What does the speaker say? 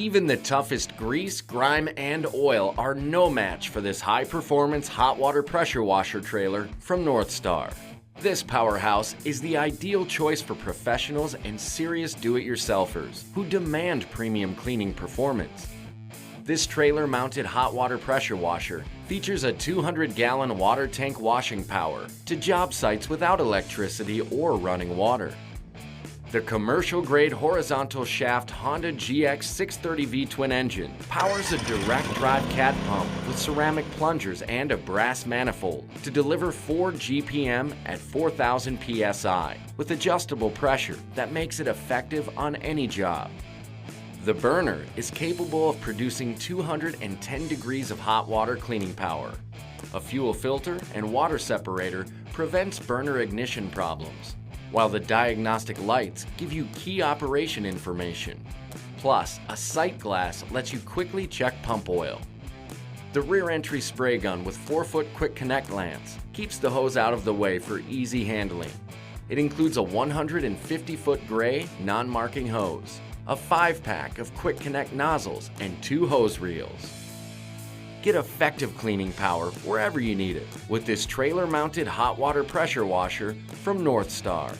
Even the toughest grease, grime, and oil are no match for this high-performance hot water pressure washer trailer from NorthStar. This powerhouse is the ideal choice for professionals and serious do-it-yourselfers who demand premium cleaning performance. This trailer-mounted hot water pressure washer features a 200-gallon water tank washing power to job sites without electricity or running water. The commercial-grade horizontal shaft Honda GX630 V-Twin engine powers a direct drive cat pump with ceramic plungers and a brass manifold to deliver 4 GPM at 4,000 PSI with adjustable pressure that makes it effective on any job. The burner is capable of producing 210 degrees of hot water cleaning power. A fuel filter and water separator prevents burner ignition problems, while the diagnostic lights give you key operation information. Plus, a sight glass lets you quickly check pump oil. The rear entry spray gun with 4-foot quick connect lance keeps the hose out of the way for easy handling. It includes a 150-foot gray non-marking hose, a 5-pack of quick connect nozzles, and 2 hose reels. Get effective cleaning power wherever you need it with this trailer-mounted hot water pressure washer from NorthStar.